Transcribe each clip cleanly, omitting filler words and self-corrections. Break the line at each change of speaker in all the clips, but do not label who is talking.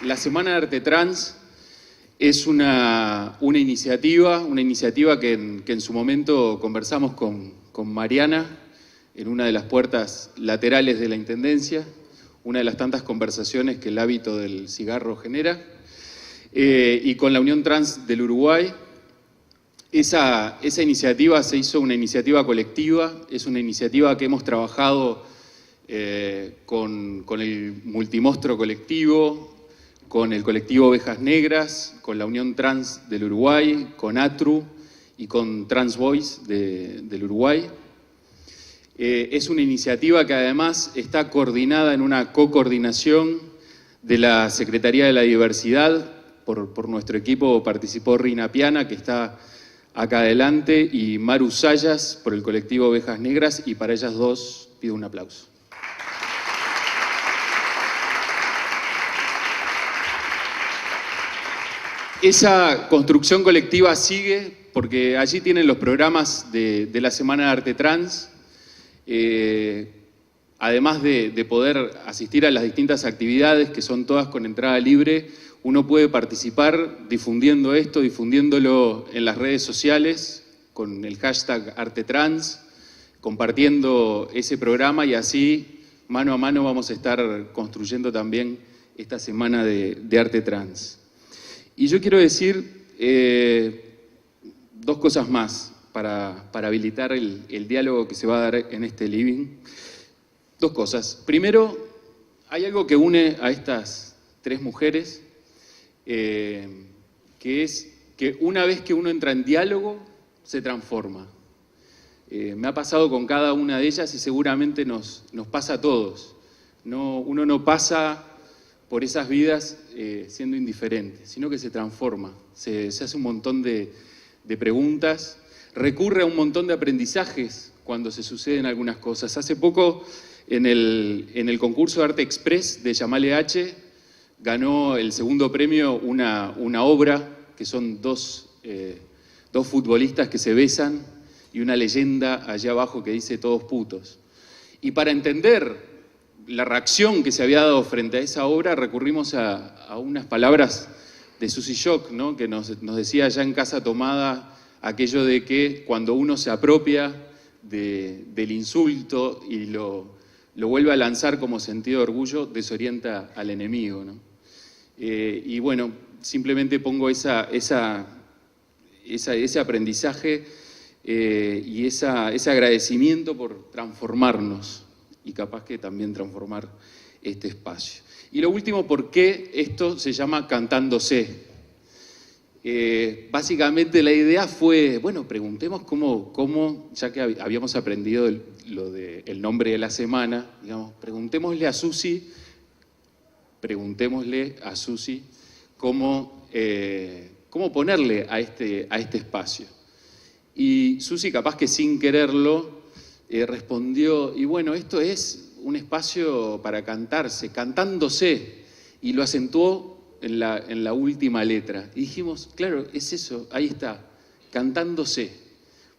La Semana de Arte Trans es una iniciativa que en su momento conversamos con Mariana en una de las puertas laterales de la Intendencia, una de las tantas conversaciones que el hábito del cigarro genera, y con la Unión Trans del Uruguay. Esa iniciativa se hizo una iniciativa colectiva, es una iniciativa que hemos trabajado con el Multimonstruo Colectivo, con el colectivo Ovejas Negras, con la Unión Trans del Uruguay, con ATRU y con Trans Boys del Uruguay. Es una iniciativa que además está coordinada en una co-coordinación de la Secretaría de la Diversidad. Por nuestro equipo participó Rina Piana, que está acá adelante, y Maru Sayas por el colectivo Ovejas Negras, y para ellas dos pido un aplauso. Esa construcción colectiva sigue porque allí tienen los programas de la Semana de Arte Trans. Además de poder asistir a las distintas actividades, que son todas con entrada libre, uno puede participar difundiendo esto, difundiéndolo en las redes sociales, con el hashtag ArteTrans, compartiendo ese programa, y así, mano a mano, vamos a estar construyendo también esta Semana de Arte Trans. Y yo quiero decir dos cosas más para habilitar el diálogo que se va a dar en este living. Dos cosas. Primero, hay algo que une a estas tres mujeres, que es que una vez que uno entra en diálogo, se transforma. Me ha pasado con cada una de ellas y seguramente nos pasa a todos. Uno no pasa por esas vidas siendo indiferente, sino que se transforma, se hace un montón de preguntas, recurre a un montón de aprendizajes cuando se suceden algunas cosas. Hace poco, en el concurso de Arte Express de Yamale H, ganó el segundo premio una obra que son dos futbolistas que se besan y una leyenda allá abajo que dice "todos putos". Y para entender la reacción que se había dado frente a esa obra, recurrimos a unas palabras de Susy Shock, ¿no? Que nos decía ya en Casa Tomada aquello de que cuando uno se apropia del insulto y lo vuelve a lanzar como sentido de orgullo, desorienta al enemigo, ¿no? Y bueno, simplemente pongo ese aprendizaje y ese agradecimiento por transformarnos, y capaz que también transformar este espacio. Y lo último, ¿por qué esto se llama Cantándose? Básicamente la idea fue, bueno, preguntemos cómo, ya que habíamos aprendido lo del nombre de la semana, digamos, preguntémosle a Susy cómo ponerle a este espacio. Y Susy, capaz que sin quererlo, respondió, y bueno, esto es un espacio para cantarse, cantándose, y lo acentuó en la última letra. Y dijimos, claro, es eso, ahí está, cantándose,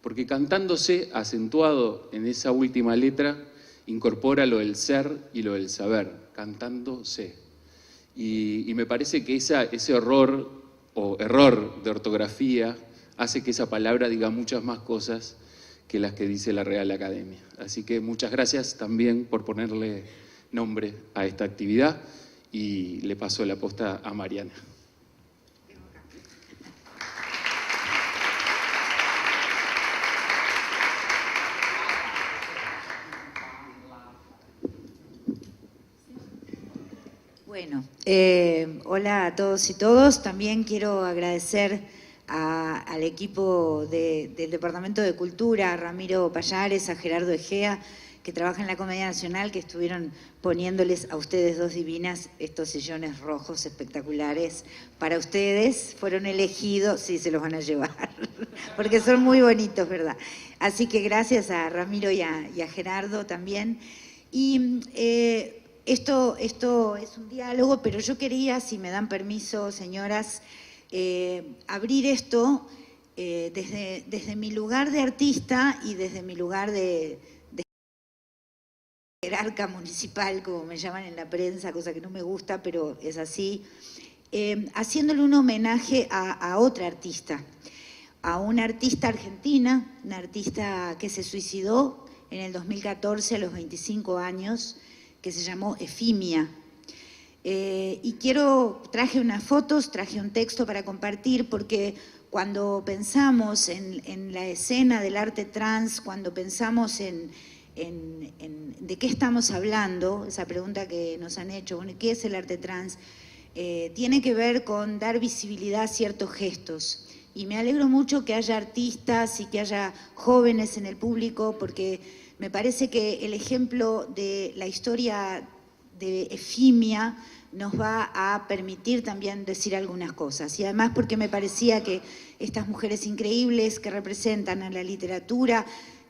porque cantándose, acentuado en esa última letra, incorpora lo del ser y lo del saber, cantándose. Y me parece que ese error de ortografía hace que esa palabra diga muchas más cosas que las que dice la Real Academia. Así que muchas gracias también por ponerle nombre a esta actividad, y le paso la posta a Mariana.
Bueno, hola a todos y todos. También quiero agradecer al equipo del Departamento de Cultura, a Ramiro Payares, a Gerardo Egea, que trabaja en la Comedia Nacional, que estuvieron poniéndoles a ustedes dos divinas estos sillones rojos espectaculares para ustedes. Fueron elegidos, sí, se los van a llevar, porque son muy bonitos, ¿verdad? Así que gracias a Ramiro y a Gerardo también. Y esto es un diálogo, pero yo quería, si me dan permiso, señoras, abrir esto desde mi lugar de artista y desde mi lugar de jerarca municipal, como me llaman en la prensa, cosa que no me gusta, pero es así, haciéndole un homenaje a otra artista, a una artista argentina, una artista que se suicidó en el 2014 a los 25 años, que se llamó Efimia. Y traje unas fotos, traje un texto para compartir, porque cuando pensamos en la escena del arte trans, cuando pensamos en de qué estamos hablando, esa pregunta que nos han hecho, bueno, ¿qué es el arte trans? Tiene que ver con dar visibilidad a ciertos gestos. Y me alegro mucho que haya artistas y que haya jóvenes en el público, porque me parece que el ejemplo de la historia de Efimia nos va a permitir también decir algunas cosas. Y además porque me parecía que estas mujeres increíbles que representan a la literatura,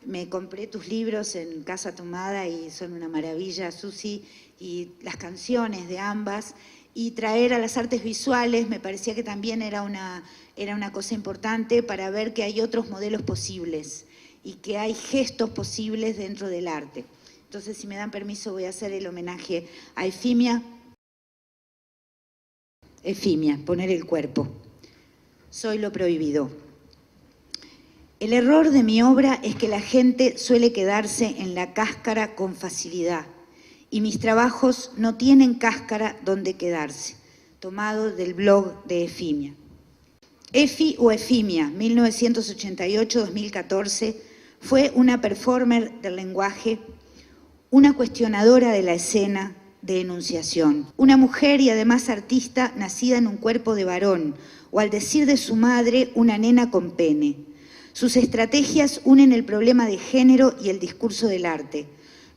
me compré tus libros en Casa Tomada y son una maravilla, Susi, y las canciones de ambas, y traer a las artes visuales me parecía que también era una cosa importante para ver que hay otros modelos posibles y que hay gestos posibles dentro del arte. Entonces, si me dan permiso, voy a hacer el homenaje a Efimia. Efimia, poner el cuerpo. Soy lo prohibido. El error de mi obra es que la gente suele quedarse en la cáscara con facilidad y mis trabajos no tienen cáscara donde quedarse. Tomado del blog de Efimia. Efi o Efimia, 1988-2014, fue una performer del lenguaje, una cuestionadora de la escena, de enunciación. Una mujer y además artista nacida en un cuerpo de varón, o al decir de su madre, una nena con pene. Sus estrategias unen el problema de género y el discurso del arte.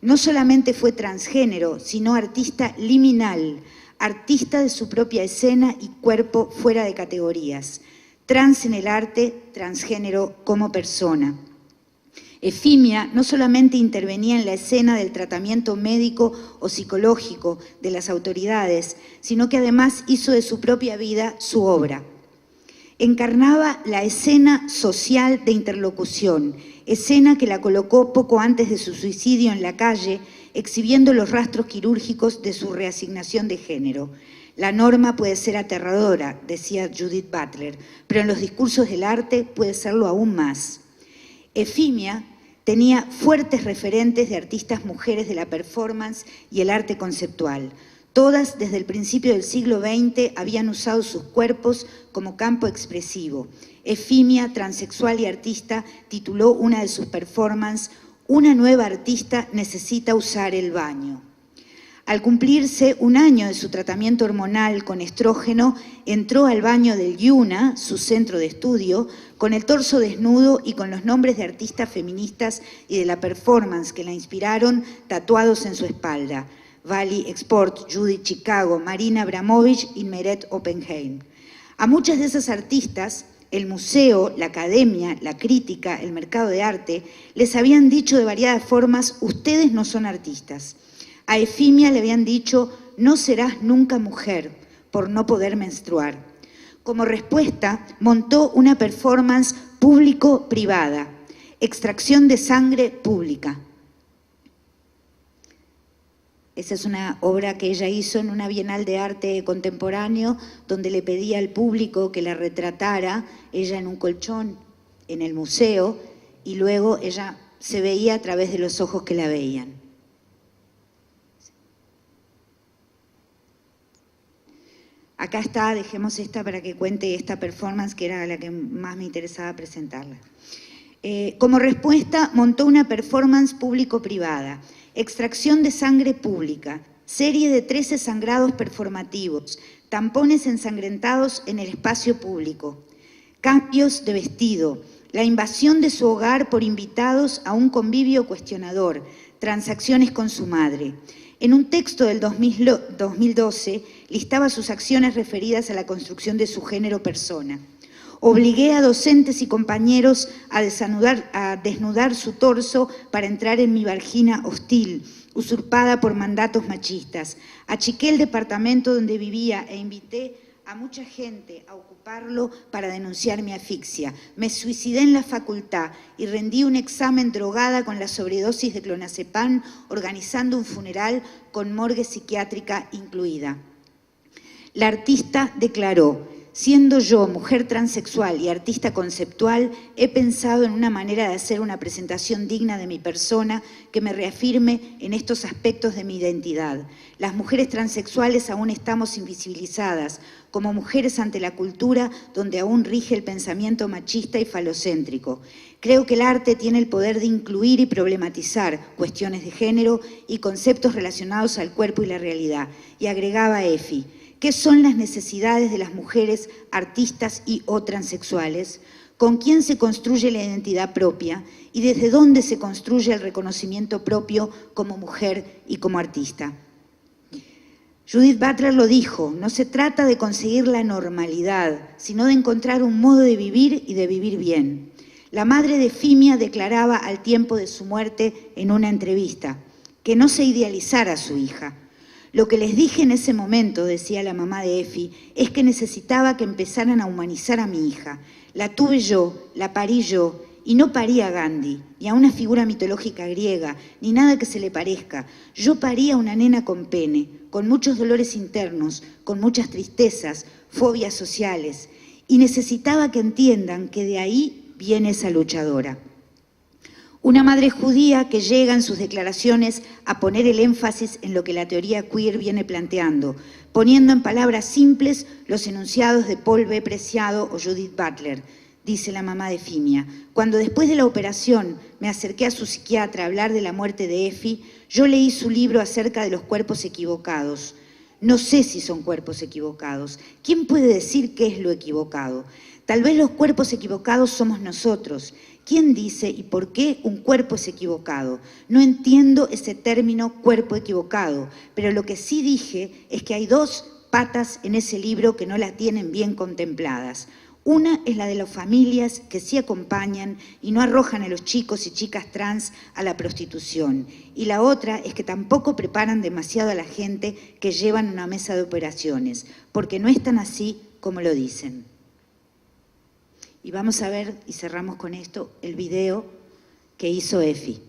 No solamente fue transgénero, sino artista liminal, artista de su propia escena y cuerpo fuera de categorías. Trans en el arte, transgénero como persona. Efimia no solamente intervenía en la escena del tratamiento médico o psicológico de las autoridades, sino que además hizo de su propia vida su obra. Encarnaba la escena social de interlocución, escena que la colocó poco antes de su suicidio en la calle, exhibiendo los rastros quirúrgicos de su reasignación de género. La norma puede ser aterradora, decía Judith Butler, pero en los discursos del arte puede serlo aún más. Efimia tenía fuertes referentes de artistas mujeres de la performance y el arte conceptual. Todas, desde el principio del siglo XX, habían usado sus cuerpos como campo expresivo. Efimia, transexual y artista, tituló una de sus performances, "Una nueva artista necesita usar el baño". Al cumplirse un año de su tratamiento hormonal con estrógeno, entró al baño del Yuna, su centro de estudio, con el torso desnudo y con los nombres de artistas feministas y de la performance que la inspiraron tatuados en su espalda. Vali Export, Judith Chicago, Marina Abramovich y Meret Oppenheim. A muchas de esas artistas, el museo, la academia, la crítica, el mercado de arte, les habían dicho de variadas formas, ustedes no son artistas. A Efimia le habían dicho, no serás nunca mujer, por no poder menstruar. Como respuesta, montó una performance público-privada, extracción de sangre pública. Esa es una obra que ella hizo en una Bienal de Arte Contemporáneo, donde le pedía al público que la retratara, ella en un colchón en el museo, y luego ella se veía a través de los ojos que la veían. Acá está, dejemos esta para que cuente esta performance, que era la que más me interesaba presentarla. Como respuesta, montó una performance público-privada, extracción de sangre pública, serie de 13 sangrados performativos, tampones ensangrentados en el espacio público, cambios de vestido, la invasión de su hogar por invitados a un convivio cuestionador, transacciones con su madre. En un texto del 2012 listaba sus acciones referidas a la construcción de su género persona. Obligué a docentes y compañeros a desnudar su torso para entrar en mi vagina hostil, usurpada por mandatos machistas. Achiqué el departamento donde vivía e invité a mucha gente a ocuparlo para denunciar mi asfixia. Me suicidé en la facultad y rendí un examen drogada con la sobredosis de clonazepam, organizando un funeral con morgue psiquiátrica incluida. La artista declaró: siendo yo mujer transexual y artista conceptual, he pensado en una manera de hacer una presentación digna de mi persona que me reafirme en estos aspectos de mi identidad. Las mujeres transexuales aún estamos invisibilizadas, como mujeres ante la cultura donde aún rige el pensamiento machista y falocéntrico. Creo que el arte tiene el poder de incluir y problematizar cuestiones de género y conceptos relacionados al cuerpo y la realidad. Y agregaba Efi: ¿qué son las necesidades de las mujeres artistas y o transexuales? ¿Con quién se construye la identidad propia? ¿Y desde dónde se construye el reconocimiento propio como mujer y como artista? Judith Butler lo dijo: no se trata de conseguir la normalidad, sino de encontrar un modo de vivir y de vivir bien. La madre de Efimia declaraba al tiempo de su muerte en una entrevista que no se idealizara a su hija. Lo que les dije en ese momento, decía la mamá de Efi, es que necesitaba que empezaran a humanizar a mi hija. La tuve yo, la parí yo, y no parí a Gandhi, ni a una figura mitológica griega, ni nada que se le parezca. Yo parí a una nena con pene, con muchos dolores internos, con muchas tristezas, fobias sociales, y necesitaba que entiendan que de ahí viene esa luchadora. Una madre judía que llega en sus declaraciones a poner el énfasis en lo que la teoría queer viene planteando, poniendo en palabras simples los enunciados de Paul B. Preciado o Judith Butler. Dice la mamá de Efimia: cuando después de la operación me acerqué a su psiquiatra a hablar de la muerte de Efi, yo leí su libro acerca de los cuerpos equivocados. No sé si son cuerpos equivocados. ¿Quién puede decir qué es lo equivocado? Tal vez los cuerpos equivocados somos nosotros. ¿Quién dice y por qué un cuerpo es equivocado? No entiendo ese término cuerpo equivocado, pero lo que sí dije es que hay dos patas en ese libro que no las tienen bien contempladas. Una es la de las familias que sí acompañan y no arrojan a los chicos y chicas trans a la prostitución. Y la otra es que tampoco preparan demasiado a la gente que llevan una mesa de operaciones, porque no es tan así como lo dicen. Y vamos a ver, y cerramos con esto, el video que hizo Efi.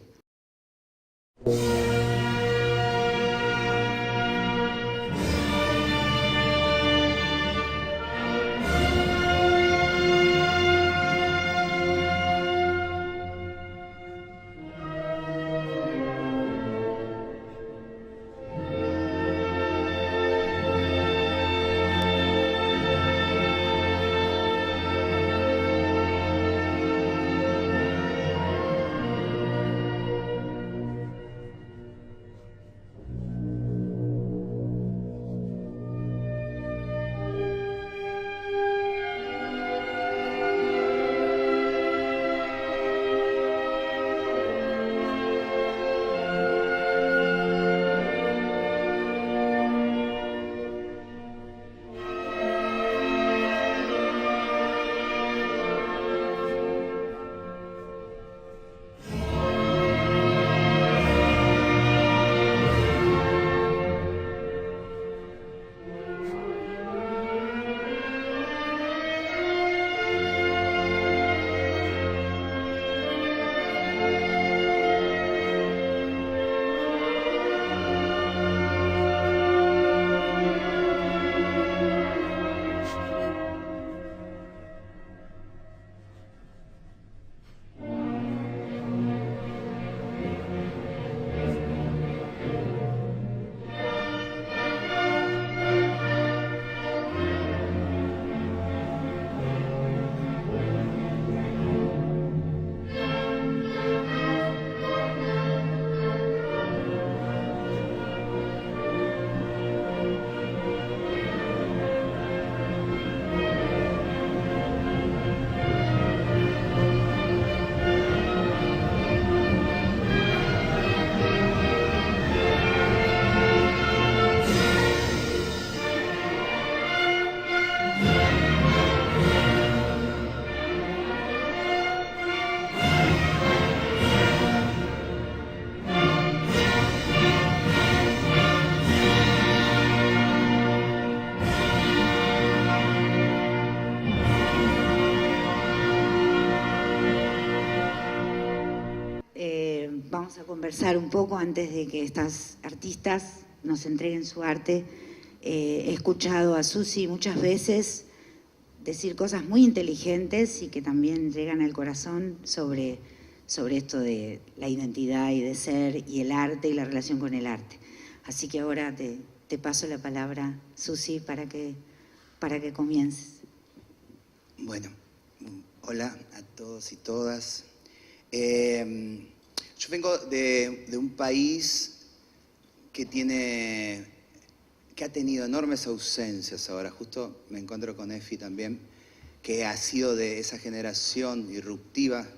vamos a conversar un poco antes de que estas artistas nos entreguen su arte. He escuchado a Susi muchas veces decir cosas muy inteligentes y que también llegan al corazón sobre esto de la identidad y de ser y el arte y la relación con el arte. Así que ahora te paso la palabra, Susi, para que comiences.
Bueno, hola a todos y todas. Yo vengo de un país que ha tenido enormes ausencias ahora. Justo me encuentro con Efi también, que ha sido de esa generación disruptiva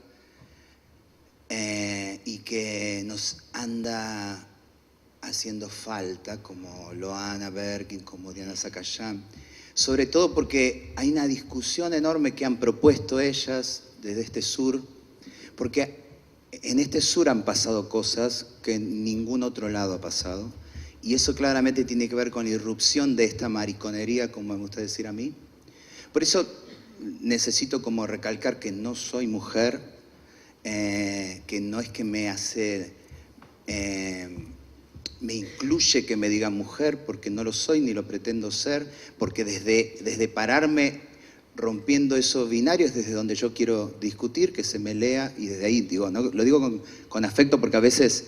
y que nos anda haciendo falta, como Loana Berkin, como Diana Zacayán, sobre todo porque hay una discusión enorme que han propuesto ellas desde este sur, porque en este sur han pasado cosas que en ningún otro lado ha pasado, y eso claramente tiene que ver con la irrupción de esta mariconería, como me gusta decir a mí. Por eso necesito como recalcar que no soy mujer, que no es que me hace, me incluye que me digan mujer, porque no lo soy ni lo pretendo ser, porque desde pararme rompiendo esos binarios, desde donde yo quiero discutir, que se me lea, y desde ahí digo, ¿no? Lo digo con afecto porque a veces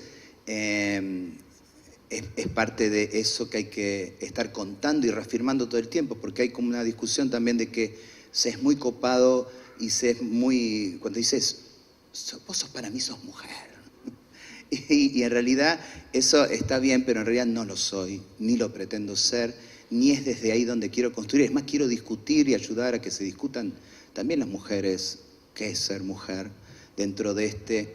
es parte de eso que hay que estar contando y reafirmando todo el tiempo, porque hay como una discusión también de que se es muy copado y se es muy, cuando dices, vos para mí sos mujer. Y en realidad eso está bien, pero en realidad no lo soy, ni lo pretendo ser, ni es desde ahí donde quiero construir. Es más, quiero discutir y ayudar a que se discutan también las mujeres, qué es ser mujer, dentro de este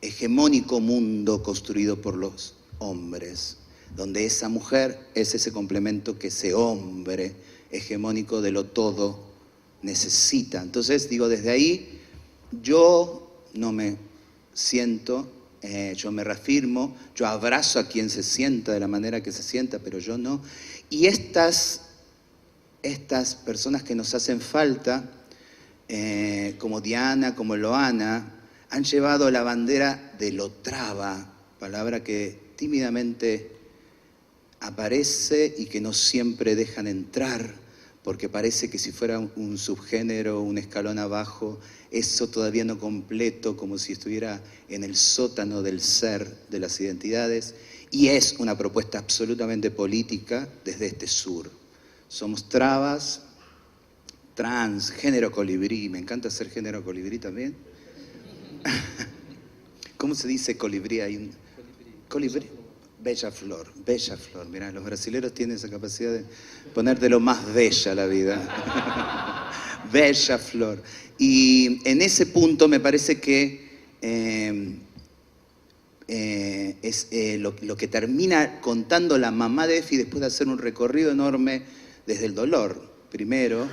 hegemónico mundo construido por los hombres, donde esa mujer es ese complemento que ese hombre hegemónico de lo todo necesita. Entonces, digo, desde ahí yo no me siento, yo me reafirmo, yo abrazo a quien se sienta de la manera que se sienta, pero yo no. Y estas personas que nos hacen falta, como Diana, como Loana, han llevado la bandera de lo traba, palabra que tímidamente aparece y que no siempre dejan entrar, porque parece que si fuera un subgénero, un escalón abajo, eso todavía no completo, como si estuviera en el sótano del ser de las identidades, y es una propuesta absolutamente política desde este sur. Somos trabas, trans, género colibrí, me encanta ser género colibrí también. ¿Cómo se dice colibrí? Colibrí. Bella flor, mirá, los brasileros tienen esa capacidad de poner de lo más bella la vida. Bella flor. Y en ese punto me parece que es lo que termina contando la mamá de Efi después de hacer un recorrido enorme desde el dolor, primero,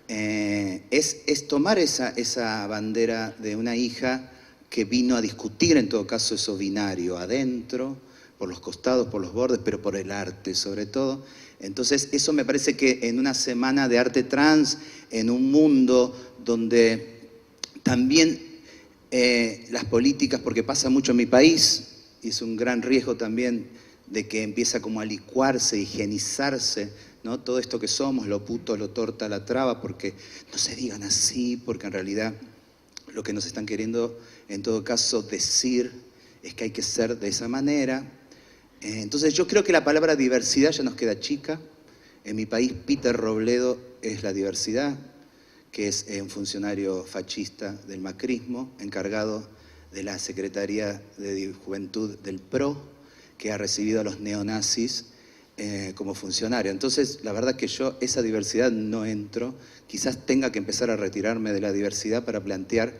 es tomar esa bandera de una hija que vino a discutir en todo caso eso binario, adentro, por los costados, por los bordes, pero por el arte sobre todo. Entonces eso me parece que en una semana de arte trans, en un mundo donde también las políticas, porque pasa mucho en mi país, y es un gran riesgo también de que empieza como a licuarse, higienizarse, ¿no? Todo esto que somos, lo puto, lo torta, la traba, porque no se digan así, porque en realidad lo que nos están queriendo en todo caso decir es que hay que ser de esa manera. Entonces yo creo que la palabra diversidad ya nos queda chica. En mi país Peter Robledo es la diversidad, que es un funcionario fascista del macrismo, encargado de la Secretaría de Juventud del PRO, que ha recibido a los neonazis como funcionario. Entonces, la verdad que yo esa diversidad no entro. Quizás tenga que empezar a retirarme de la diversidad para plantear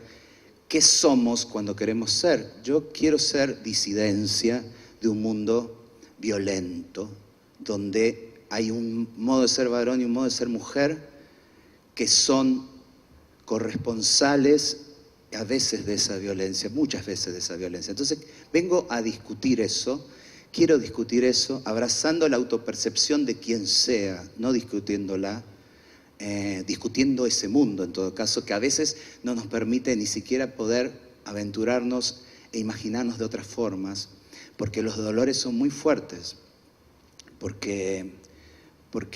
qué somos cuando queremos ser. Yo quiero ser disidencia de un mundo violento, donde hay un modo de ser varón y un modo de ser mujer que son corresponsales a veces de esa violencia, muchas veces de esa violencia. Entonces, vengo a discutir eso, quiero discutir eso, abrazando la autopercepción de quien sea, no discutiéndola, discutiendo ese mundo en todo caso, que a veces no nos permite ni siquiera poder aventurarnos imaginarnos de otras formas, porque los dolores son muy fuertes, porque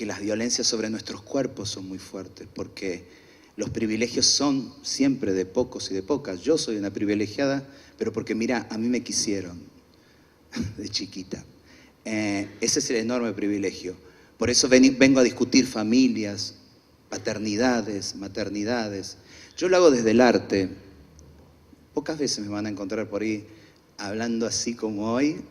las violencias sobre nuestros cuerpos son muy fuertes, porque los privilegios son siempre de pocos y de pocas. Yo soy una privilegiada, pero porque mira, a mí me quisieron de chiquita. Ese es el enorme privilegio. Por eso vengo a discutir familias, paternidades, maternidades. Yo lo hago desde el arte. Pocas veces me van a encontrar por ahí hablando así como hoy,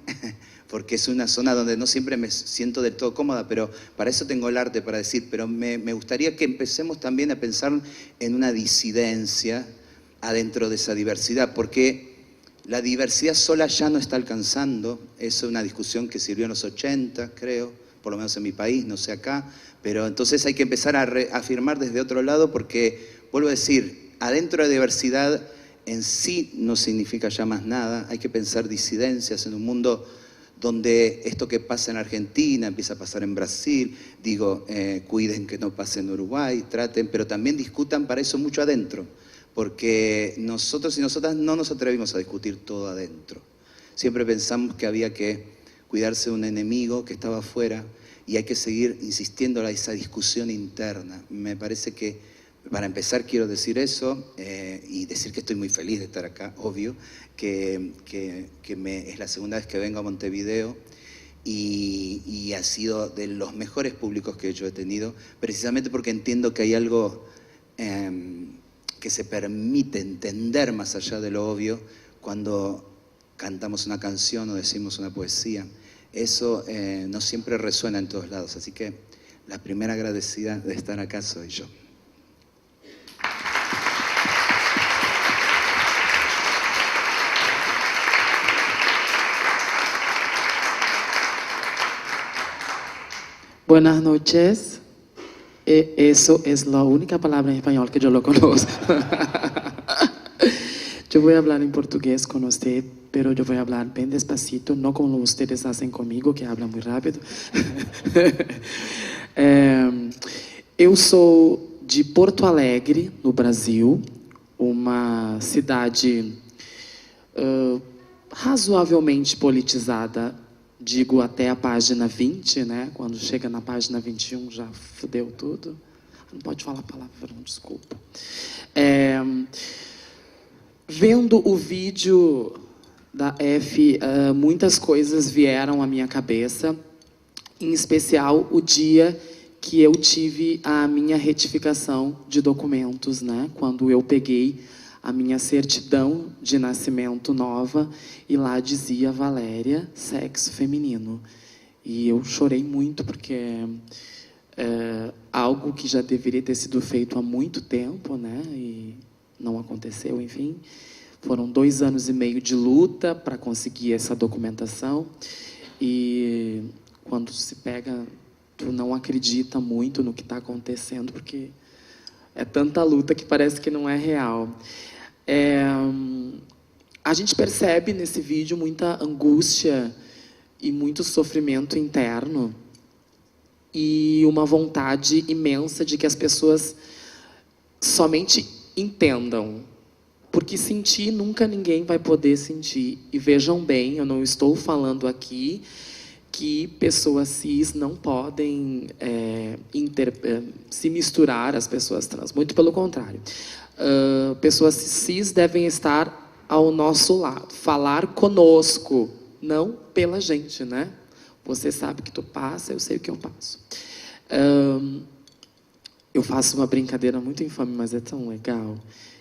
porque es una zona donde no siempre me siento del todo cómoda, pero para eso tengo el arte, para decir, pero me gustaría que empecemos también a pensar en una disidencia adentro de esa diversidad, porque la diversidad sola ya no está alcanzando. Es una discusión que sirvió en los 80, creo, por lo menos en mi país, no sé acá, pero entonces hay que empezar a afirmar desde otro lado, porque, vuelvo a decir, adentro de la diversidad en sí no significa ya más nada. Hay que pensar disidencias en un mundo donde esto que pasa en Argentina empieza a pasar en Brasil. Digo, cuiden que no pase en Uruguay, traten, pero también discutan para eso mucho adentro, porque nosotros y nosotras no nos atrevimos a discutir todo adentro. Siempre pensamos que había que cuidarse de un enemigo que estaba afuera, y hay que seguir insistiendo en esa discusión interna. Me parece que, para empezar, quiero decir eso, y decir que estoy muy feliz de estar acá, obvio, que es la segunda vez que vengo a Montevideo, y ha sido de los mejores públicos que yo he tenido, precisamente porque entiendo que hay algo que se permite entender más allá de lo obvio cuando cantamos una canción o decimos una poesía. Eso no siempre resuena en todos lados, así que la primera agradecida de estar acá soy yo.
Buenas noches. Eso es la única palabra en español que yo lo conozco. Yo voy a hablar en portugués con usted, pero yo voy a hablar bien despacito, no como ustedes hacen conmigo, que hablan muy rápido. Eu sou de Porto Alegre, no Brasil, uma cidade razoavelmente politizada, digo até a página 20, né? Quando chega na página 21 já fudeu tudo. Não pode falar palavrão, desculpa. Vendo o vídeo da F, muitas coisas vieram à minha cabeça, em especial o dia que eu tive a minha retificação de documentos, né? Quando eu peguei a minha certidão de nascimento nova e lá dizia Valéria, sexo feminino. E eu chorei muito porque algo que já deveria ter sido feito há muito tempo, né? E não aconteceu, enfim. Foram 2 anos e meio de luta para conseguir essa documentação. E quando se pega, tu não acredita muito no que está acontecendo, porque é tanta luta que parece que não é real. A gente percebe nesse vídeo muita angústia e muito sofrimento interno e uma vontade imensa de que as pessoas somente entendam. Porque sentir, nunca ninguém vai poder sentir. E vejam bem, eu não estou falando aqui que pessoas cis não podem se misturar às pessoas trans. Muito pelo contrário. Pessoas cis devem estar ao nosso lado, falar conosco, não pela gente, né? Você sabe que tu passa, eu sei o que eu passo. Eu faço uma brincadeira muito infame, mas é tão legal,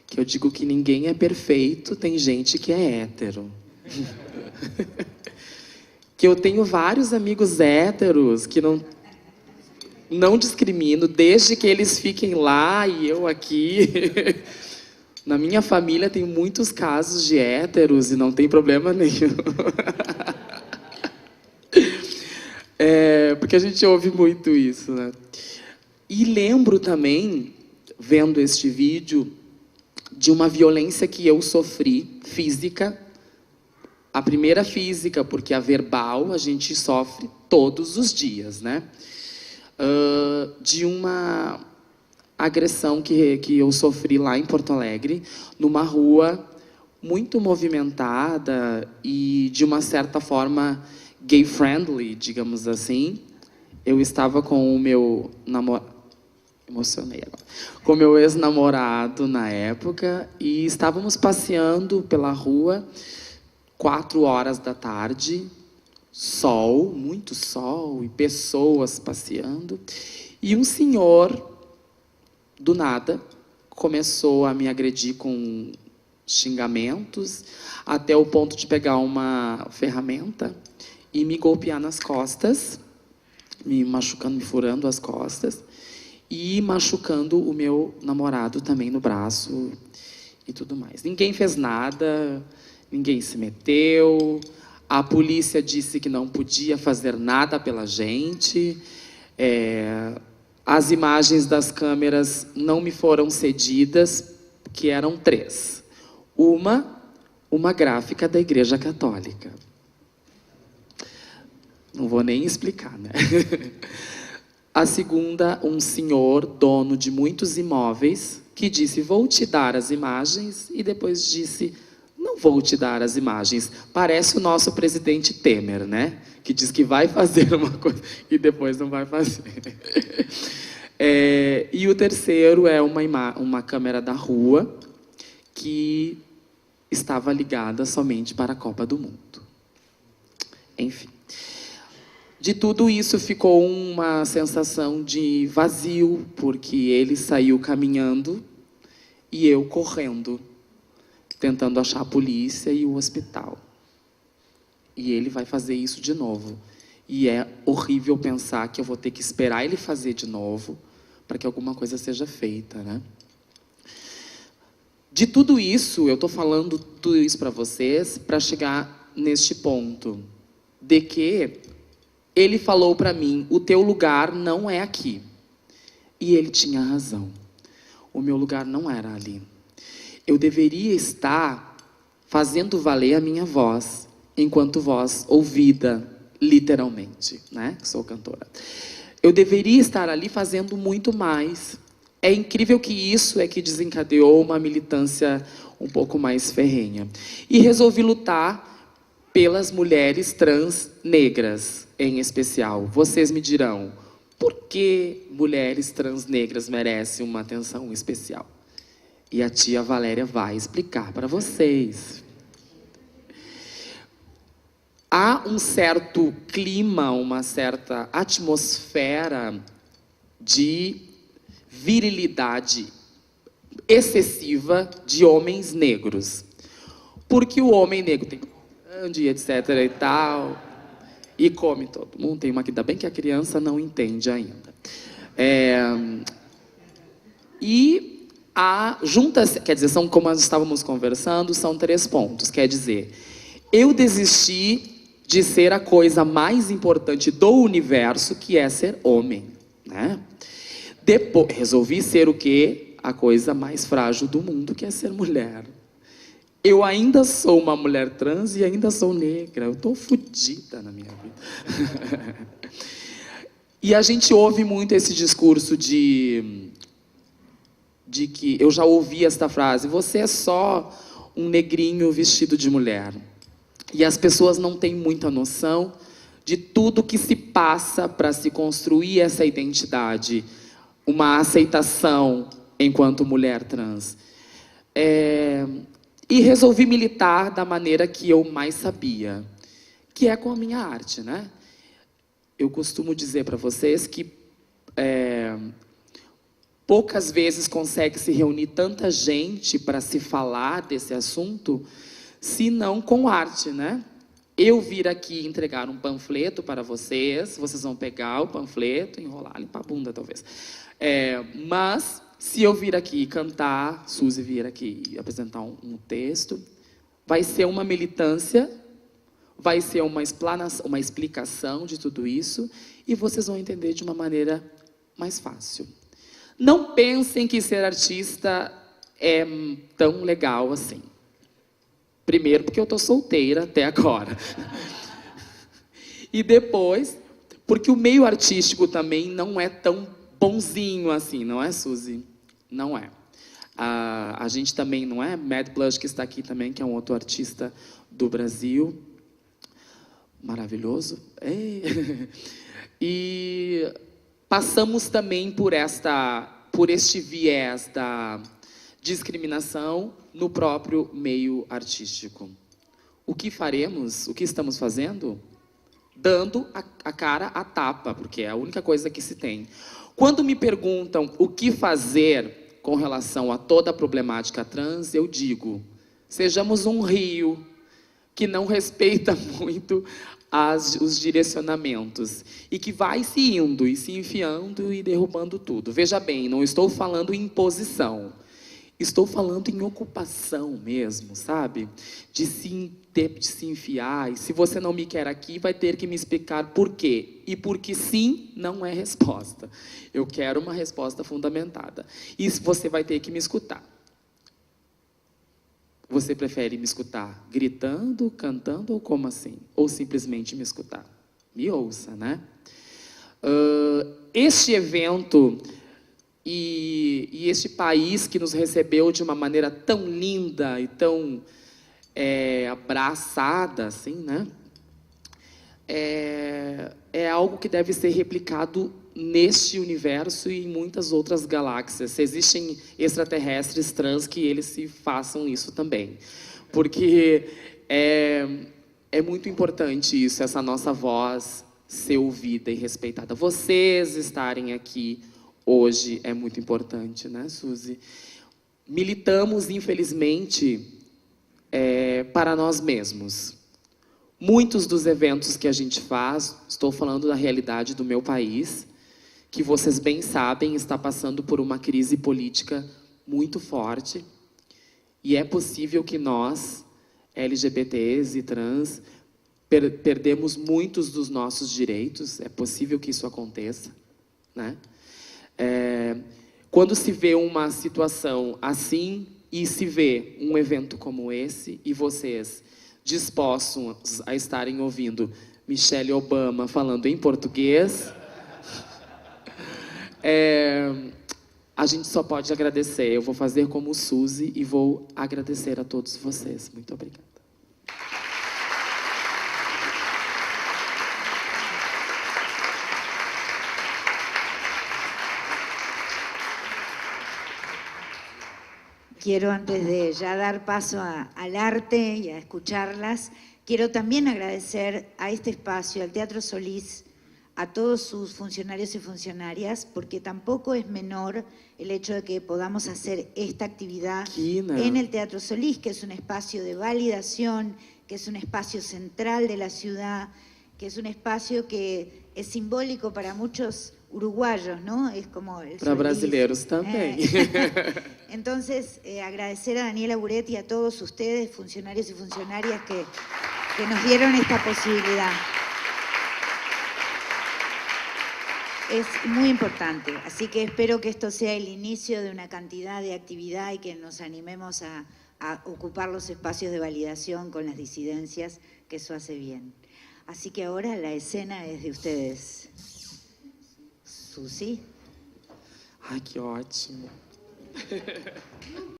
que eu digo que ninguém é perfeito, tem gente que é hétero. Que eu tenho vários amigos héteros que não discrimino, desde que eles fiquem lá e eu aqui. Na minha família tem muitos casos de héteros e não tem problema nenhum. Porque a gente ouve muito isso, né? E lembro também, vendo este vídeo, de uma violência que eu sofri, física. A primeira física, porque a verbal a gente sofre todos os dias, né? De uma agressão que eu sofri lá em Porto Alegre, numa rua muito movimentada e, de uma certa forma, gay-friendly, digamos assim. Eu estava com o meu namorado, emocionei agora, com o meu ex-namorado na época, e estávamos passeando pela rua, 4 horas da tarde, sol, muito sol, e pessoas passeando, e um senhor, do nada, começou a me agredir com xingamentos, até o ponto de pegar uma ferramenta e me golpear nas costas, me machucando, me furando as costas, e machucando o meu namorado também no braço e tudo mais. Ninguém fez nada, ninguém se meteu, a polícia disse que não podia fazer nada pela gente, as imagens das câmeras não me foram cedidas, que eram 3. Uma gráfica da Igreja Católica. Não vou nem explicar, né? A segunda, um senhor, dono de muitos imóveis, que disse, vou te dar as imagens, e depois disse, não vou te dar as imagens. Parece o nosso presidente Temer, né? Que diz que vai fazer uma coisa e depois não vai fazer. E o terceiro é uma câmera da rua, que estava ligada somente para a Copa do Mundo. Enfim. De tudo isso ficou uma sensação de vazio, porque ele saiu caminhando e eu correndo, tentando achar a polícia e o hospital. E ele vai fazer isso de novo. E é horrível pensar que eu vou ter que esperar ele fazer de novo para que alguma coisa seja feita, né? De tudo isso, eu estou falando tudo isso para vocês para chegar neste ponto de que ele falou para mim, o teu lugar não é aqui. E ele tinha razão. O meu lugar não era ali. Eu deveria estar fazendo valer a minha voz, enquanto voz ouvida, literalmente, né? Sou cantora. Eu deveria estar ali fazendo muito mais. É incrível que isso é que desencadeou uma militância um pouco mais ferrenha. E resolvi lutar pelas mulheres trans negras, em especial. Vocês me dirão, por que mulheres trans negras merecem uma atenção especial? E a tia Valéria vai explicar para vocês. Há um certo clima, uma certa atmosfera de virilidade excessiva de homens negros. Porque o homem negro tem grande, etc. e tal, e come todo mundo. Tem uma que ainda bem que a criança não entende ainda. E juntas, quer dizer, são como nós estávamos conversando, são 3 pontos. Quer dizer, eu desisti de ser a coisa mais importante do universo, que é ser homem, né? Depois, resolvi ser o quê? A coisa mais frágil do mundo, que é ser mulher. Eu ainda sou uma mulher trans e ainda sou negra. Eu estou fodida na minha vida. E a gente ouve muito esse discurso de que... Eu já ouvi esta frase, você é só um negrinho vestido de mulher. E as pessoas não têm muita noção de tudo que se passa para se construir essa identidade, uma aceitação enquanto mulher trans. E resolvi militar da maneira que eu mais sabia, que é com a minha arte, né? Eu costumo dizer para vocês que poucas vezes consegue se reunir tanta gente para se falar desse assunto, se não com arte, né? Eu vir aqui entregar um panfleto para vocês, vocês vão pegar o panfleto, enrolar, limpar a bunda, talvez. Mas, se eu vir aqui cantar, Suzy vir aqui apresentar um texto, vai ser uma militância, vai ser uma explicação de tudo isso, e vocês vão entender de uma maneira mais fácil. Não pensem que ser artista é tão legal assim. Primeiro, porque eu estou solteira até agora. E depois, porque o meio artístico também não é tão bonzinho assim, não é, Suzy? Não é. A gente também, não é? Mad Blush, que está aqui também, que é um outro artista do Brasil. Maravilhoso. E passamos também por este viés da discriminação no próprio meio artístico. O que faremos? O que estamos fazendo? Dando a cara à tapa, porque é a única coisa que se tem. Quando me perguntam o que fazer com relação a toda a problemática trans, eu digo, sejamos um rio que não respeita muito os direcionamentos e que vai se indo e se enfiando e derrubando tudo. Veja bem, não estou falando em imposição, estou falando em ocupação mesmo, sabe? De se enfiar, e se você não me quer aqui, vai ter que me explicar por quê. E porque sim, não é resposta. Eu quero uma resposta fundamentada. E você vai ter que me escutar. Você prefere me escutar gritando, cantando ou como assim? Ou simplesmente me escutar? Me ouça, né? Este evento e este país que nos recebeu de uma maneira tão linda e tão abraçada, assim, né? É algo que deve ser replicado neste universo e em muitas outras galáxias. Se existem extraterrestres trans, que eles se façam isso também. Porque é muito importante isso, essa nossa voz ser ouvida e respeitada. Vocês estarem aqui hoje é muito importante, né, Suzy? Militamos, infelizmente, para nós mesmos. Muitos dos eventos que a gente faz, estou falando da realidade do meu país, que vocês bem sabem, está passando por uma crise política muito forte. E é possível que nós, LGBTs e trans, perdemos muitos dos nossos direitos. É possível que isso aconteça, né? Quando se vê uma situação assim e se vê um evento como esse e vocês dispostos a estarem ouvindo Michelle Obama falando em português, a gente só pode agradecer. Eu vou fazer como Suzy e vou agradecer a todos vocês. Muito obrigada.
Quiero, antes de ya dar paso al arte y a escucharlas, quiero también agradecer a este espacio, al Teatro Solís, a todos sus funcionarios y funcionarias, porque tampoco es menor el hecho de que podamos hacer esta actividad en el Teatro Solís, que es un espacio de validación, que es un espacio central de la ciudad, que es un espacio que es simbólico para muchos uruguayos, ¿no? Es como el
para brasileiros también.
Entonces, agradecer a Daniela Buretti y a todos ustedes, funcionarios y funcionarias, que nos dieron esta posibilidad. Es muy importante, así que espero que esto sea el inicio de una cantidad de actividad y que nos animemos a ocupar los espacios de validación con las disidencias, que eso hace bien. Así que ahora la escena es de ustedes. Suzy.
Ai, que ótimo.